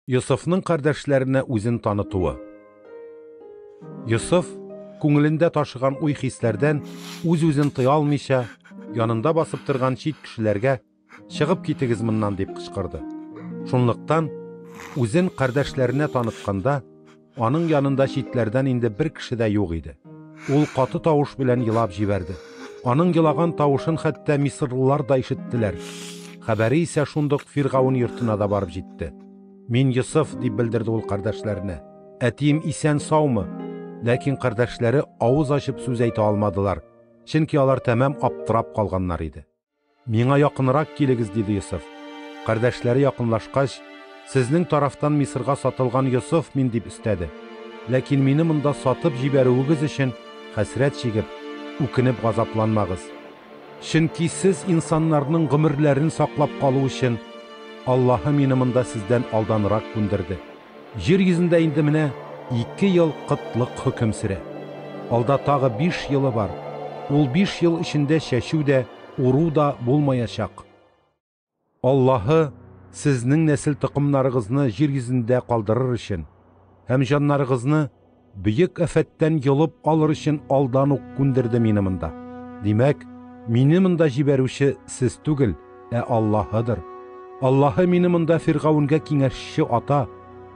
Yusufның кардәшләренә үзен танытуы. Йосыф, күңелендә ташыган уй-хисләрдән үз-үзен тыя алмыйча, янында басып торган чит кешеләргә чыгып китегез моннан дип кычкырды. Шунлыктан үзен кардәшләренә танытканда, аның янында читләрдән инде бер кеше дә юк иде. Ул каты тавыш белән елап җибәрде. Аның елаган тавышын хәтта мисырлылар да ишеттеләр. Хәбәре исә шундук Фиргаун йортына да барып җитте. Мин Йосыф дип белдерде ул кардәшләренә. Әтием исән саумы? Ләкин кардәшләре авыз ачып сүз әйтә алмадылар. Чөнки алар тәмам аптырап калганнар иде. Миңа якынрак килегез диде Йосыф. Кардәшләре якынлашкач, сезнең тарафтан Мисырга сатылган Йосыф мин дип өстәде. Ләкин мине монда сатып җибәрүегез өчен хәсрәт чигеп, үкенеп газапланмагыз. Чөнки сез инсаннарның гомерләрен саклап калу өчен Аллаһы мине монда сездән алданрак күндерде. Җир йөзендә инде менә 2 ел кытлык хөкем сөрә. Алда тагы 5 елы бар. Ул 5 ел эчендә чәчү дә, уру да булмаячак. Аллаһы сезнең нәсел тыкымнарыгызны җир йөзендә калдырыр өчен һәм җаннарыгызны бөек афәттән йолып алыр өчен алдан ук күндерде мине монда. Димәк, мине монда җибәрүче сез түгел, Аллаһыдыр. Аллаһы мине монда Фиргаунга киңәшче ата,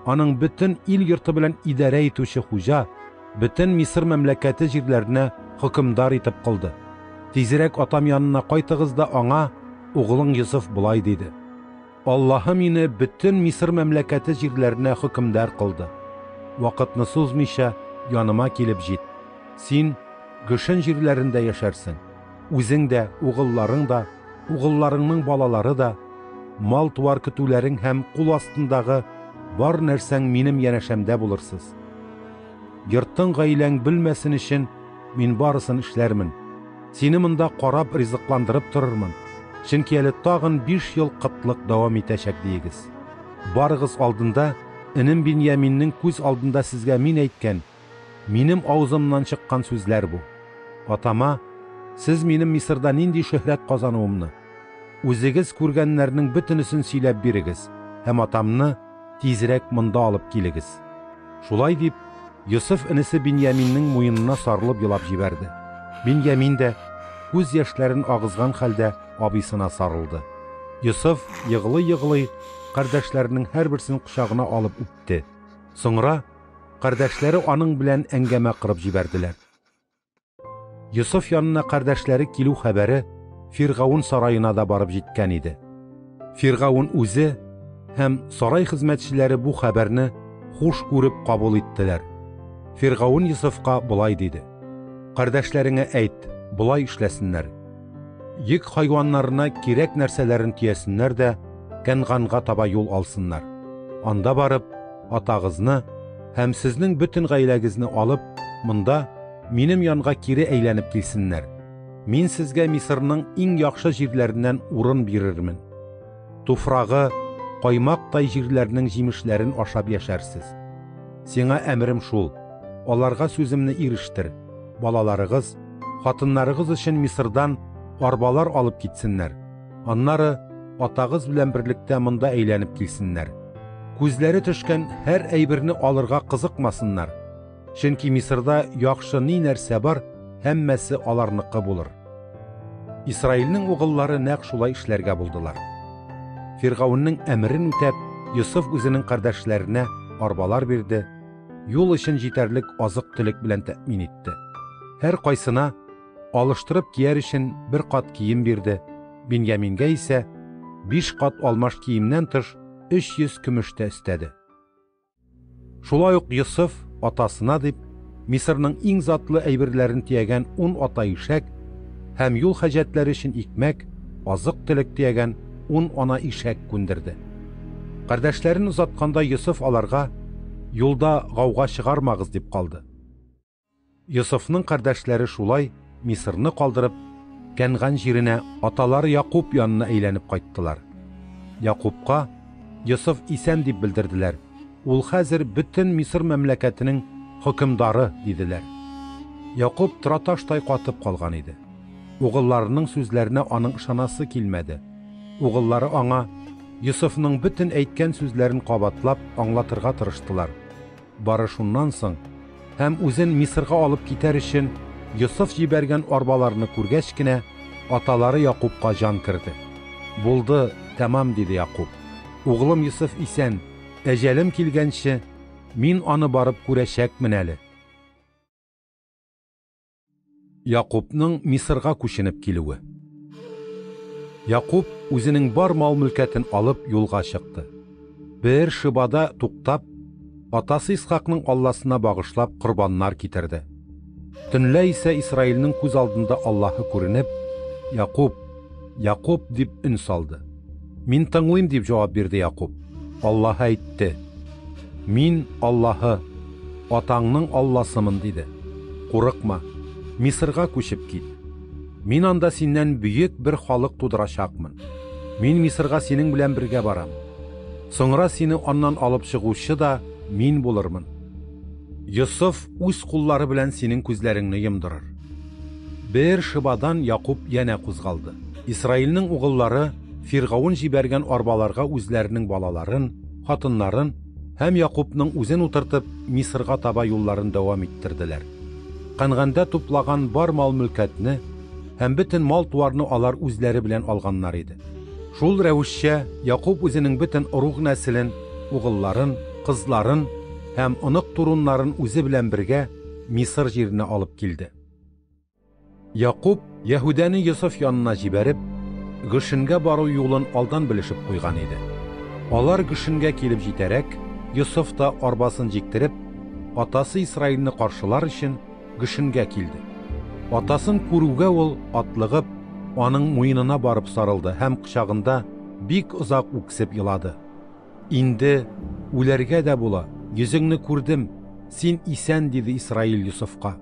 аның бөтен ил йорты белән идарә итүче хуҗа, бөтен Мисыр мәмләкәте җирләренә хөкемдар итеп кылды. Тизрәк атам янына кайтыгыз да аңа, угылың Йосыф булай диде. Аллаһы мине бөтен Мисыр мәмләкәте җирләренә хөкемдар кылды. Вакытны сузмыйча яныма килеп җит. Син Гөшен җирләрендә яшәрсең. Үзең дә, угылларың да, угылларыңның балалары да, мал туар көтүләрең һәм кул астындагы бар нәрсәң минем янәшәмдә булырсыз. Йорттың гаиләң белмәсен өчен мин барысын эшләрмен. Сине монда карап ризыкландырып торырмын. Чөнки әле тагын 5 ел кытлык дәвам итәчәк диегез. Барыгыз алдында, энем Биньяминның күз алдында сезгә мин әйткән, минем авызымнан чыккан сүзләр бу. Атама, сез минем Мисырда нинди шөһрәт казануымны, үзегез күргәннәрнең бөтенесен сөйләп бирегез һәм атамны тизрәк монда алып килегез. Шулай дип, Йосыф энесе Биньяминның муенына сарылып елап җибәрде. Биньямин дә күз яшьләрен агызган хәлдә абысына сарылды. Йосыф йыглый-йыглый кардәшләренең һәрберсен кочагына алып үпте. Соңра кардәшләре аның белән әңгәмә кырып җибәрделәр. Йосыф янына кардәшләре килү хәбәре Фиргаун сарайына да барып җиткән иде. Фиргаун үзе һәм сарай хезмәтчеләре бу хәбәрне хуш күреп кабул иттеләр. Фиргаун Йосыфка булай диде: "Кардәшләреңә әйт, булай эшләсеннәр. Йөк хайваннарына кирәк нәрсәләрен тиясеннәр дә Кәнганга таба юл алсыннар. Анда барып, атагызны һәм сезнең бөтен гаиләгезне алып, монда минем янга кире әйләнеп килсеннәр. Мин сезгә Мисырның иң яхшы җирләреннән урын бирермен. Туфрагы, каймактай җирләрнең җимешләрен ашап яшәрсез. Сиңа әмрем шул: аларга сүземне ирештер. Балаларыгыз, хатыннарыгыз өчен Мисырдан арбалар алып китсеннәр. Аннары атагыз белән берлектә монда әйләнеп килсеннәр. Күзләре төшкән һәр әйберне алырга кызыкмасыннар. Чөнки Мисырда яхшы ни нәрсә бар, һәммәсе аларныкы булыр." Исраилнең угыллары нәкъ шулай эшләргә булдылар. Фиргаунның әмрен үтәп, Йосыф үзенең кардәшләренә арбалар бирде, юл өчен җитәрлек азык-төлек белән тәэмин итте. Һәр кайсына алыштырып кияр өчен 1 кат кием бирде. Биньямингә исә 5 кат алмаш киемнән тыш 300 көмеш тә өстәде. Шулай ук Йосыф атасына дип Мисырның иң затлы әйберләрен тиягән 10 ата ишәк һәм юл хаҗәтләре өчен икмәк, азык-төлек тиягән 10 ана ишәк күндерде. Кардәшләрен узатканда Йосыф аларга: "Юлда гауга чыгармагыз" дип калды. Йосыфның кардәшләре шулай Мисырны калдырып, Кәнган җиренә аталары Якуб янына әйләнеп кайттылар. Якубка Йосыф исән дип белдерделәр. Ул хәзер бөтен Мисыр мәмләкәтенең хөкемдары диделәр. Якуб траташтай катып калган иде. Угылларының сүзләренә аның ышанасы килмәде. Угыллары аңа: Йосыфның бөтен әйткән сүзләрен кабатлап аңлатырга тырыштылар. Бары шуннан соң, һәм үзен Мисырга алып китәр өчен Йосыф җибәргән арбаларны күргәч кенә, аталары Якубка җан керде. Булды, тәмам, диде Якуб. Угылым Йосыф исән, әҗәлем килгәнче, мин аны барып күрәчәкмен әле. Якубның Мисырга күченеп килүе. Якуб үзенең бар мал-мөлкәтен алып юлга чыкты. Бер шыбада туктап, атасы Исхакның алласына багышлап корбаннар китерде. Төнлә исә Исраилнең күз алдында Аллаһы күренеп, Якуб, Якуб дип өн салды. Мин тыңлыйм дип җавап бирде Якуб. Аллаһ әйтте: Мин Аллаһы, атаңның Алласымын диде. Курыкма, Мисырга күчеп кит. Мин анда синнән бөек бер халык тудырачакмын. Мин Мисырга синең белән бергә барам. Соңра сине аннан алып чыгучы да мин булырмын. Йосыф үз куллары белән синең күзләреңне йомдырыр. Бер шыбадан Якуб янә кузгалды. Исраилнең угыллары Фиргавун җибәргән арбаларга үзләренең балаларын, хатыннарын һәм Якубның үзен утыртып Мисырга таба юлларын дәвам иттерделәр. Канганда туплаган бар мал-мөлкәтне һәм бөтен мал-туарны алар үзләре белән алганнар иде. Шул рәвешчә Якуб үзенең бөтен оруг нәселен, угылларын, кызларын һәм онык туруннарын үзе белән бергә Мисыр җиренә алып килде. Якуб Яһүдәне Йосыф янына җибәреп, Гөшенгә бару юлын алдан белешеп куйган иде. Алар Гөшенгә килеп җитәрәк, Йосыф та арбасын җиктереп, атасы Исраилне каршылар өчен Гөшенгә килде. Атасын күрүгә ул атлыгып, аның муенына барып сарылды һәм кочагында бик озак үксеп елады. Инде үләргә дә була, йөзеңне күрдем, син исән, диде Исраил Йосыфка.